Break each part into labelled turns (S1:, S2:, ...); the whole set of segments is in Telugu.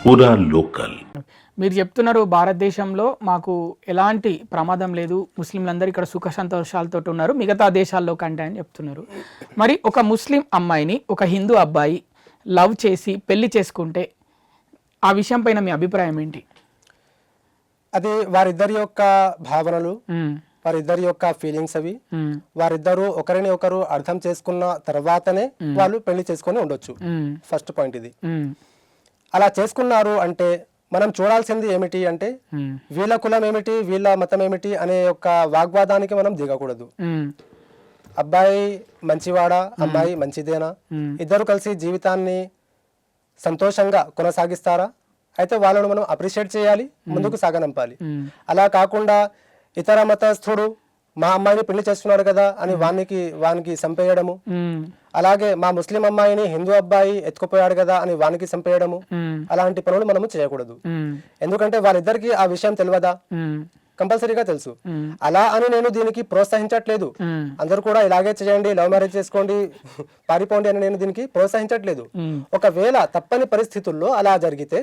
S1: పూరా లోకల్.
S2: మీరు చెప్తున్నారు భారతదేశంలో మాకు ఎలాంటి ప్రమాదం లేదు, ముస్లింలందరూ ఇక్కడ సుఖ సంతోషాలతో ఉన్నారు మిగతా దేశాల్లో కంటే అని చెప్తున్నారు. మరి ఒక ముస్లిం అమ్మాయిని ఒక హిందూ అబ్బాయి లవ్ చేసి పెళ్లి చేసుకుంటే ఆ విషయం పైన మీ అభిప్రాయం ఏంటి?
S3: అది వారిద్దరి యొక్క భావనలు, వారిద్దరి యొక్క ఫీలింగ్స్ అవి. వారిద్దరూ ఒకరిని ఒకరు అర్థం చేసుకున్న తర్వాతనే వాళ్ళు పెళ్లి చేసుకొని ఉండొచ్చు. ఫస్ట్ పాయింట్ ఇది. అలా చేసుకున్నారు అంటే మనం చూడాల్సింది ఏమిటి అంటే వీళ్ళ కులం ఏమిటి, వీళ్ళ మతం ఏమిటి అనే యొక్క వాగ్వాదానికి మనం దిగకూడదు. అబ్బాయి మంచివాడా, అమ్మాయి మంచిదేనా, ఇద్దరు కలిసి జీవితాన్ని సంతోషంగా కొనసాగిస్తారా, అయితే వాళ్ళను మనం అప్రిషియేట్ చేయాలి, ముందుకు సాగనంపాలి. అలా కాకుండా ఇతర మతస్థుడు మా అమ్మాయిని పెళ్లి చేస్తున్నాడు కదా అని వానికి చంపేయడము, అలాగే మా ముస్లిం అమ్మాయిని హిందూ అబ్బాయి ఎత్తుకుపోయాడు కదా అని వానికి చంపేయడము, అలాంటి పనులు మనము చేయకూడదు. ఎందుకంటే వాళ్ళిద్దరికి ఆ విషయం తెలియదా? కంపల్సరీగా తెలుసు. అలా అని నేను దీనికి ప్రోత్సహించట్లేదు. అందరూ కూడా ఇలాగే చేయండి, లవ్ మ్యారేజ్ చేసుకోండి, పారిపోండి అని నేను దీనికి ప్రోత్సహించట్లేదు. ఒకవేళ తప్పని పరిస్థితుల్లో అలా జరిగితే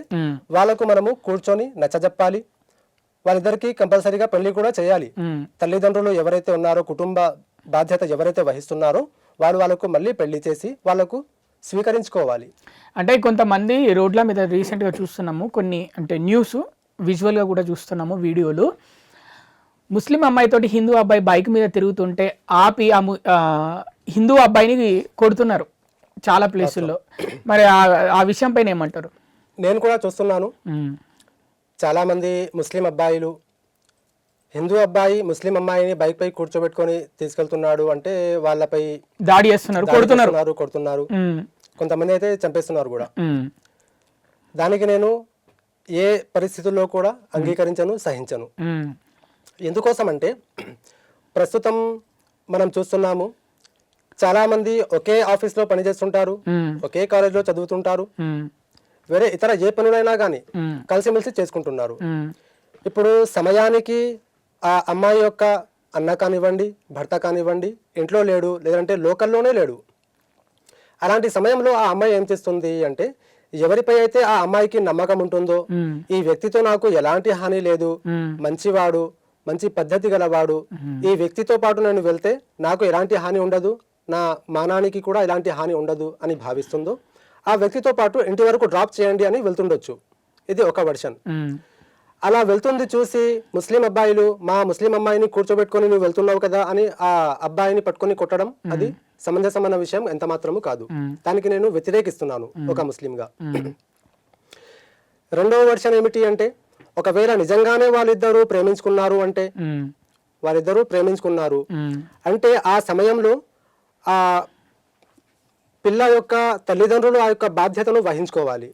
S3: వాళ్ళకు మనము కూర్చొని నచ్చజెప్పాలి. వాళ్ళిద్దరికి కంపల్సరీగా పెళ్లి కూడా చేయాలి. తల్లిదండ్రులు ఎవరైతే ఉన్నారో, కుటుంబ బాధ్యత ఎవరైతే వహిస్తున్నారో వాళ్ళకు మళ్ళీ పెళ్లి చేసి వాళ్ళకు స్వీకరించుకోవాలి.
S2: అంటే కొంతమంది రోడ్ల మీద రీసెంట్గా చూస్తున్నాము, కొన్ని అంటే న్యూస్ విజువల్గా కూడా చూస్తున్నాము, వీడియోలు. ముస్లిం అమ్మాయితోటి హిందూ అబ్బాయి బైక్ మీద తిరుగుతుంటే ఆపి హిందూ అబ్బాయిని కొడుతున్నారు చాలా ప్లేసుల్లో. మరి ఆ విషయం పైన ఏమంటారు?
S3: నేను కూడా చూస్తున్నాను. చాలా మంది ముస్లిం అబ్బాయిలు హిందూ అబ్బాయి ముస్లిం అమ్మాయిని బైక్ పై కూర్చోబెట్టుకొని తీసుకెళ్తున్నాడు అంటే వాళ్ళపై
S2: దాడి చేస్తున్నారు,
S3: కొడుతున్నారు. కొంతమంది అయితే చంపేస్తున్నారు కూడా. దానికి నేను ఏ పరిస్థితుల్లో కూడా అంగీకరించను, సహించను. ఎందుకోసం అంటే ప్రస్తుతం మనం చూస్తున్నాము, చాలా మంది ఒకే ఆఫీస్లో పనిచేస్తుంటారు, ఒకే కాలేజ్లో చదువుతుంటారు, వేరే ఇతర ఏ పనులైనా కానీ కలిసిమెలిసి చేసుకుంటున్నారు. ఇప్పుడు సమయానికి ఆ అమ్మాయి యొక్క అన్న కానివ్వండి, భర్త కానివ్వండి ఇంట్లో లేడు, లేదంటే లోకల్లోనే లేడు. అలాంటి సమయంలో ఆ అమ్మాయి ఏం చేస్తుంది అంటే, ఎవరిపై అయితే ఆ అమ్మాయికి నమ్మకం ఉంటుందో, ఈ వ్యక్తితో నాకు ఎలాంటి హాని లేదు, మంచివాడు, మంచి పద్ధతి గలవాడు, ఈ వ్యక్తితో పాటు నేను వెళ్తే నాకు ఎలాంటి హాని ఉండదు, నా మానానికి కూడా ఎలాంటి హాని ఉండదు అని భావిస్తుందో, ఆ వ్యక్తితో పాటు ఇంటి వరకు డ్రాప్ చేయండి అని వెళ్తుండొచ్చు. ఇది ఒక వర్షన్. అలా వెళ్తుంది చూసి ముస్లిం అబ్బాయిలు మా ముస్లిం అమ్మాయిని కూర్చోబెట్టుకొని నువ్వు వెళ్తున్నావు కదా అని ఆ అబ్బాయిని పట్టుకొని కొట్టడం అది సమంజసమైన విషయం ఎంత మాత్రము కాదు. దానికి నేను వ్యతిరేకిస్తున్నాను ఒక ముస్లింగా. రెండవ వర్షన్ ఏమిటి అంటే, ఒకవేళ నిజంగానే వాళ్ళిద్దరూ ప్రేమించుకున్నారు అంటే ఆ సమయంలో ఆ పిల్ల యొక్క తల్లిదండ్రులు ఆ యొక్క బాధ్యతను వహించుకోవాలి.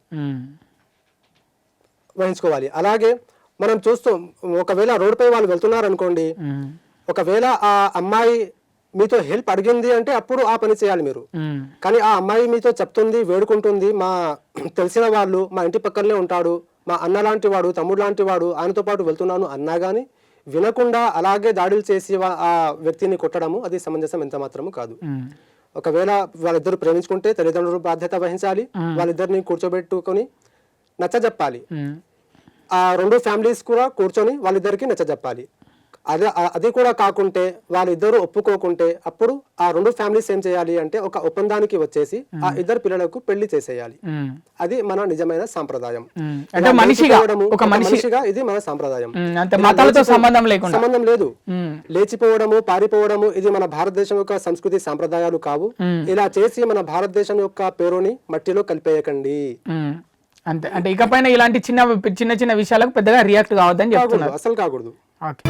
S3: అలాగే మనం ఒకవేళ రోడ్డుపై వాళ్ళు వెళ్తున్నారు అనుకోండి, ఒకవేళ ఆ అమ్మాయి మీతో హెల్ప్ అడిగింది అంటే అప్పుడు ఆ పని చేయాలి మీరు. కానీ ఆ అమ్మాయి మీతో చెప్తుంది, వేడుకుంటుంది, మా తెలిసిన వాళ్ళు మా ఇంటి పక్కనే ఉంటాడు, మా అన్న లాంటి వాడు, తమ్ముడు లాంటి వాడు, ఆయనతో పాటు వెళ్తున్నాను అన్నా కానీ వినకుండా అలాగే దాడులు చేసి ఆ వ్యక్తిని కొట్టడము అది సమంజసం ఎంత మాత్రము కాదు. ఒకవేళ వాళ్ళిద్దరు ప్రేమించుకుంటే తల్లిదండ్రులు బాధ్యత వహించాలి, వాళ్ళిద్దరిని కూర్చోబెట్టుకొని నచ్చజెప్పాలి. ఆ రెండు ఫ్యామిలీస్ కూడా కూర్చొని వాళ్ళిద్దరికి నచ్చజెప్పాలి. అది కూడా కాకుంటే వాళ్ళిద్దరూ ఒప్పుకోకుంటే అప్పుడు ఆ రెండు ఫ్యామిలీస్ ఏం చేయాలి అంటే ఒక ఒప్పందానికి వచ్చేసి ఆ ఇద్దరు పిల్లలకు పెళ్లి చేసేయాలి. అది మన నిజమైన సాంప్రదాయం. ఇది మన సాంప్రదాయం. సంబంధం లేదు. లేచిపోవడము, పారిపోవడము ఇది మన భారతదేశం యొక్క సంస్కృతి సాంప్రదాయాలు కావు. ఇలా చేసి మన భారతదేశం యొక్క పేరుని మట్టిలో కలిపేయకండి.
S2: అంతే. అంటే ఇకపైన ఇలాంటి చిన్న చిన్న విషయాలకు పెద్దగా రియాక్ట్ కావద్దని చెప్తున్నారు.
S3: అసలు కాకూడదు.
S2: ఓకే.